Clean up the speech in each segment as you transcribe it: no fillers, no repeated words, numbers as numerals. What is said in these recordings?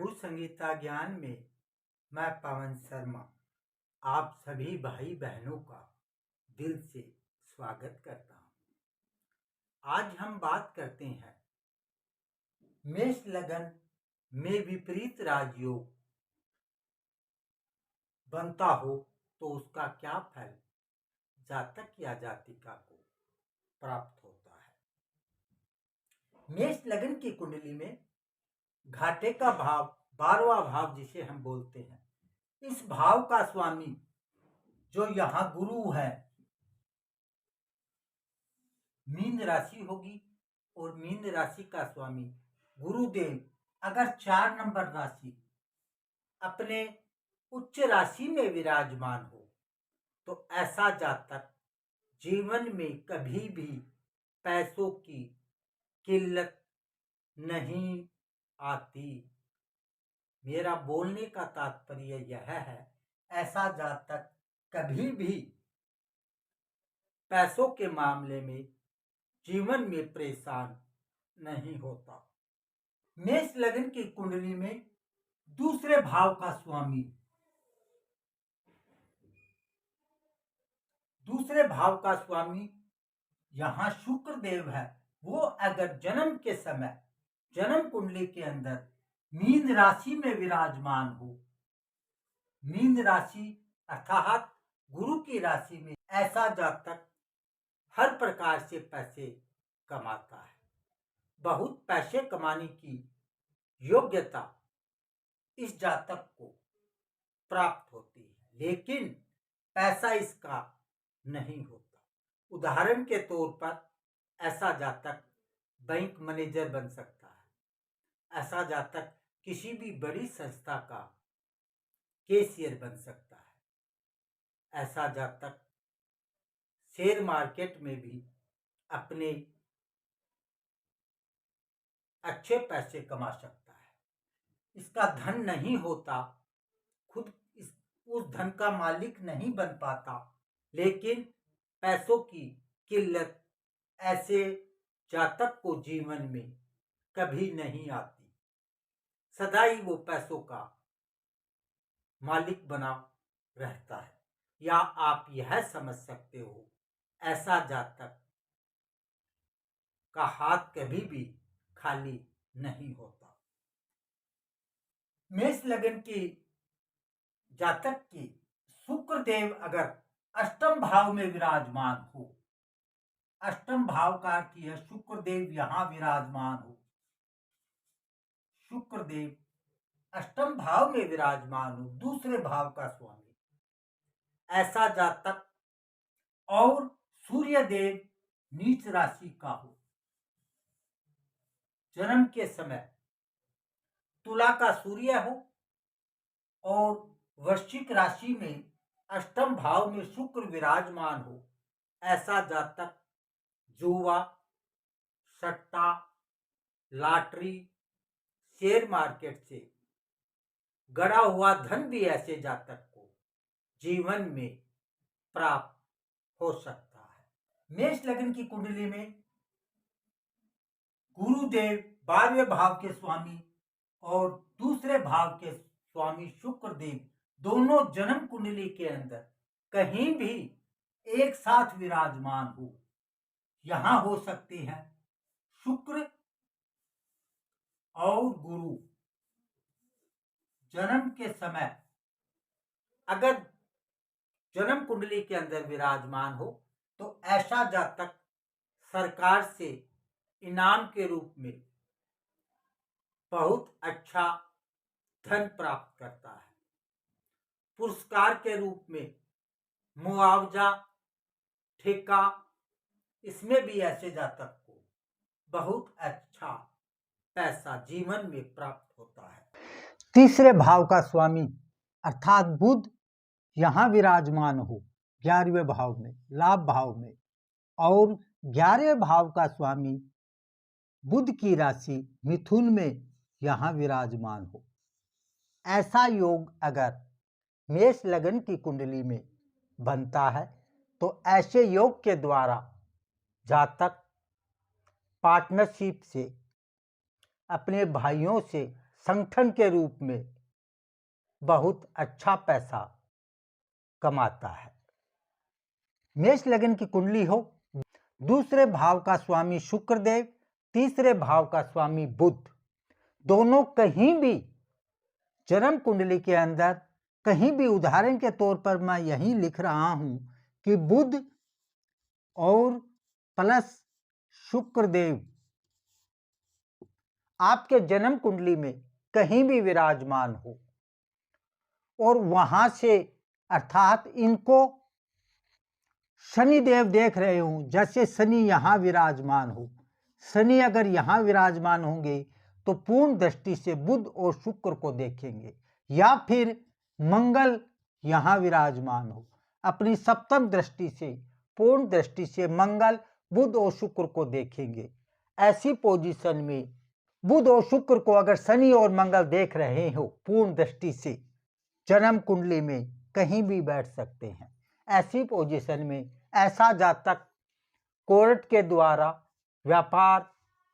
प्रभु संगीता ज्ञान में मैं पवन शर्मा आप सभी भाई बहनों का दिल से स्वागत करता हूं। आज हम बात करते हैं मेष लगन में विपरीत राजयोग बनता हो तो उसका क्या फल जातक या जातिका को प्राप्त होता है। मेष लगन की कुंडली में घाटे का भाव 12वां भाव जिसे हम बोलते हैं, इस भाव का स्वामी जो यहां गुरु है मीन राशि होगी और मीन राशि का स्वामी गुरुदेव अगर 4 नंबर राशि अपने उच्च राशि में विराजमान हो तो ऐसा जातक जीवन में कभी भी पैसों की किल्लत नहीं आती। मेरा बोलने का तात्पर्य यह है, ऐसा जातक कभी भी पैसों के मामले में जीवन में परेशान नहीं होता। मेष लगन की कुंडली में दूसरे भाव का स्वामी यहां शुक्र देव है। वो अगर जन्म के समय जन्म कुंडली के अंदर मीन राशि में विराजमान हो, मीन राशि अर्थात गुरु की राशि में, ऐसा जातक हर प्रकार से पैसे कमाता है। बहुत पैसे कमाने की योग्यता इस जातक को प्राप्त होती है, लेकिन पैसा इसका नहीं होता। उदाहरण के तौर पर ऐसा जातक बैंक मैनेजर बन सकता है, ऐसा जातक किसी भी बड़ी संस्था का कैशियर बन सकता है, ऐसा जातक शेयर मार्केट में भी अपने अच्छे पैसे कमा सकता है। इसका धन नहीं होता, खुद उस धन का मालिक नहीं बन पाता, लेकिन पैसों की किल्लत ऐसे जातक को जीवन में कभी नहीं आती। सदा ही वो पैसों का मालिक बना रहता है। या आप यह समझ सकते हो, ऐसा जातक का हाथ कभी भी खाली नहीं होता। मेष लगन की जातक की शुक्र देव अगर अष्टम भाव में विराजमान हो, अष्टम भाव का अर्थ है शुक्र देव यहां विराजमान हो, शुक्र देव अष्टम भाव में विराजमान हो, दूसरे भाव का स्वामी, ऐसा जातक, और सूर्य देव नीच राशि का हो, जन्म के समय तुला का सूर्य हो और वृश्चिक राशि में अष्टम भाव में शुक्र विराजमान हो, ऐसा जातक जुआ, सट्टा, लॉटरी, शेयर मार्केट से गड़ा हुआ धन भी ऐसे जातक को जीवन में प्राप्त हो सकता है। मेष लगन की कुंडली में गुरुदेव 12वें भाव के स्वामी और दूसरे भाव के स्वामी शुक्र देव दोनों जन्म कुंडली के अंदर कहीं भी एक साथ विराजमान हो। यहां हो सकते हैं शुक्र और गुरु जन्म के समय अगर जन्म कुंडली के अंदर विराजमान हो तो ऐसा जातक सरकार से इनाम के रूप में बहुत अच्छा धन प्राप्त करता है। पुरस्कार के रूप में मुआवजा, ठेका, इसमें भी ऐसे जातक को बहुत अच्छा पैसा जीवन में प्राप्त होता है। तीसरे भाव का स्वामी अर्थात बुध यहां विराजमान हो 11वें भाव में, लाभ भाव में, और 11वें भाव का स्वामी बुध की राशि मिथुन में यहां विराजमान हो, ऐसा योग अगर मेष लगन की कुंडली में बनता है तो ऐसे योग के द्वारा जातक पार्टनरशिप से अपने भाइयों से संगठन के रूप में बहुत अच्छा पैसा कमाता है। मेष लग्न की कुंडली हो, दूसरे भाव का स्वामी शुक्र देव, तीसरे भाव का स्वामी बुध, दोनों कहीं भी जन्म कुंडली के अंदर कहीं भी, उदाहरण के तौर पर मैं यही लिख रहा हूं कि बुध और प्लस शुक्र देव आपके जन्म कुंडली में कहीं भी विराजमान हो और वहां से अर्थात इनको शनि देव देख रहे हूं, जैसे शनि यहां विराजमान हो, शनि अगर यहां विराजमान होंगे तो पूर्ण दृष्टि से बुध और शुक्र को देखेंगे, या फिर मंगल यहां विराजमान हो, अपनी सप्तम दृष्टि से पूर्ण दृष्टि से मंगल बुध और शुक्र को देखेंगे। ऐसी पोजीशन में बुध और शुक्र को अगर शनि और मंगल देख रहे हो पूर्ण दृष्टि से, जन्म कुंडली में कहीं भी बैठ सकते हैं। ऐसी पोजीशन में ऐसा जातक कोर्ट के द्वारा, व्यापार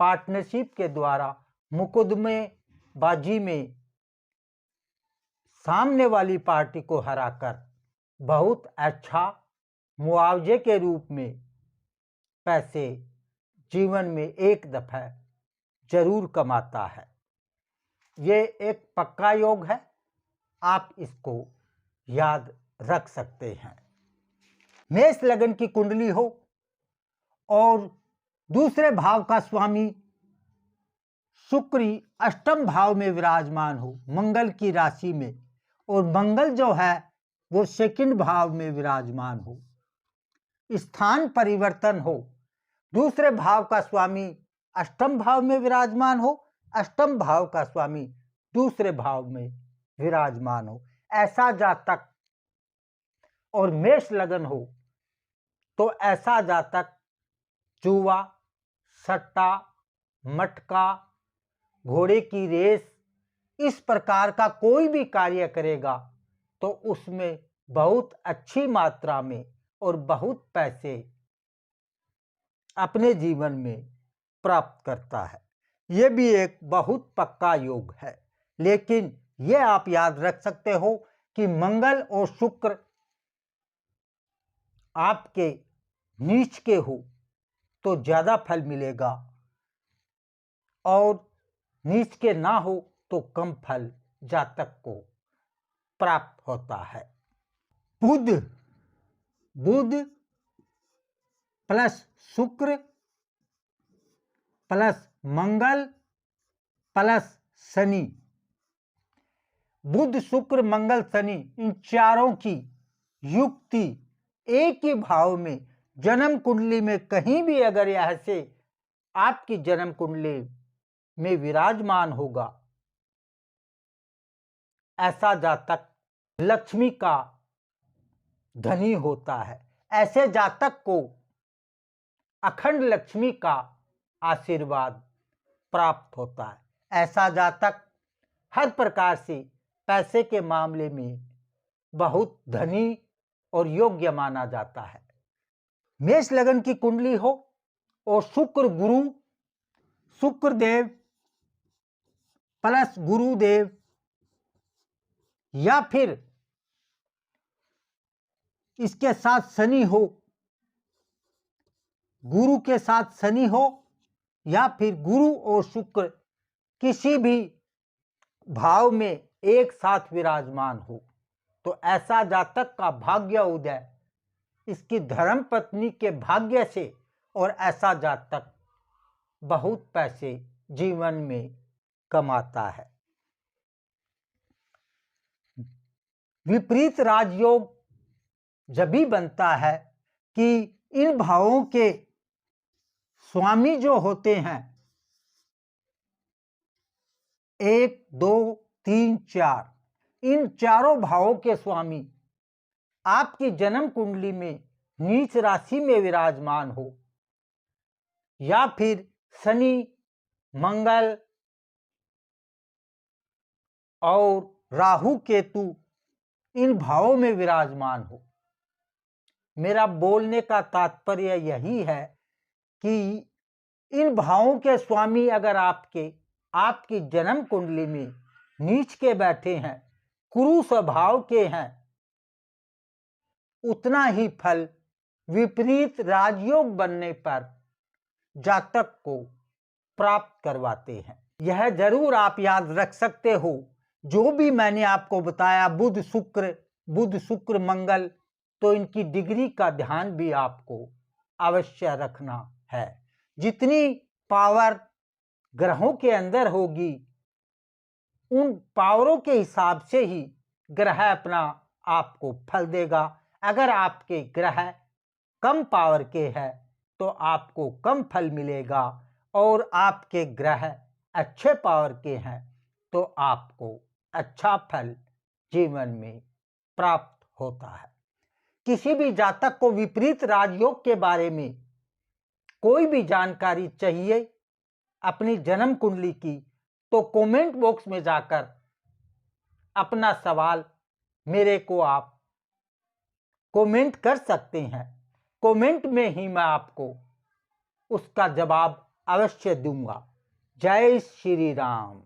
पार्टनरशिप के द्वारा, मुकदमेबाजी में सामने वाली पार्टी को हराकर बहुत अच्छा मुआवजे के रूप में पैसे जीवन में एक दफा जरूर कमाता है। ये एक पक्का योग है, आप इसको याद रख सकते हैं। मेष लग्न की कुंडली हो और दूसरे भाव का स्वामी शुक्र अष्टम भाव में विराजमान हो, मंगल की राशि में, और मंगल जो है वो सेकंड भाव में विराजमान हो, स्थान परिवर्तन हो, दूसरे भाव का स्वामी अष्टम भाव में विराजमान हो, अष्टम भाव का स्वामी दूसरे भाव में विराजमान हो, ऐसा जातक और मेष लग्न हो तो ऐसा जातक जुआ, सट्टा, मटका, घोड़े की रेस, इस प्रकार का कोई भी कार्य करेगा तो उसमें बहुत अच्छी मात्रा में और बहुत पैसे अपने जीवन में प्राप्त करता है। यह भी एक बहुत पक्का योग है, लेकिन यह आप याद रख सकते हो कि मंगल और शुक्र आपके नीच के हो तो ज्यादा फल मिलेगा और नीच के ना हो तो कम फल जातक को प्राप्त होता है। बुध प्लस शुक्र प्लस मंगल प्लस शनि, बुध शुक्र मंगल शनि, इन चारों की युक्ति एक ही भाव में जन्म कुंडली में कहीं भी अगर यह से आपकी जन्म कुंडली में विराजमान होगा, ऐसा जातक लक्ष्मी का धनी होता है। ऐसे जातक को अखंड लक्ष्मी का आशीर्वाद प्राप्त होता है। ऐसा जातक हर प्रकार से पैसे के मामले में बहुत धनी और योग्य माना जाता है। मेष लग्न की कुंडली हो और शुक्र गुरु, शुक्रदेव प्लस गुरुदेव, या फिर इसके साथ शनि हो, गुरु के साथ शनि हो, या फिर गुरु और शुक्र किसी भी भाव में एक साथ विराजमान हो, तो ऐसा जातक का भाग्य उदय इसकी धर्म पत्नी के भाग्य से, और ऐसा जातक बहुत पैसे जीवन में कमाता है। विपरीत राजयोग जब भी बनता है कि इन भावों के स्वामी जो होते हैं 1, 2, 3, 4, इन चारों भावों के स्वामी आपकी जन्म कुंडली में नीच राशि में विराजमान हो, या फिर शनि, मंगल और राहु केतु इन भावों में विराजमान हो। मेरा बोलने का तात्पर्य यही है कि इन भावों के स्वामी अगर आपके आपकी जन्म कुंडली में नीच के बैठे हैं, कुरु स्वभाव के हैं, उतना ही फल विपरीत राजयोग बनने पर जातक को प्राप्त करवाते हैं। यह जरूर आप याद रख सकते हो, जो भी मैंने आपको बताया बुध शुक्र मंगल, तो इनकी डिग्री का ध्यान भी आपको अवश्य रखना है। जितनी पावर ग्रहों के अंदर होगी, उन पावरों के हिसाब से ही ग्रह अपना आपको फल देगा। अगर आपके ग्रह कम पावर के हैं तो आपको कम फल मिलेगा, और आपके ग्रह अच्छे पावर के हैं तो आपको अच्छा फल जीवन में प्राप्त होता है। किसी भी जातक को विपरीत राजयोग के बारे में कोई भी जानकारी चाहिए अपनी जन्म कुंडली की, तो कमेंट बॉक्स में जाकर अपना सवाल मेरे को आप कमेंट कर सकते हैं। कमेंट में ही मैं आपको उसका जवाब अवश्य दूंगा। जय श्री राम।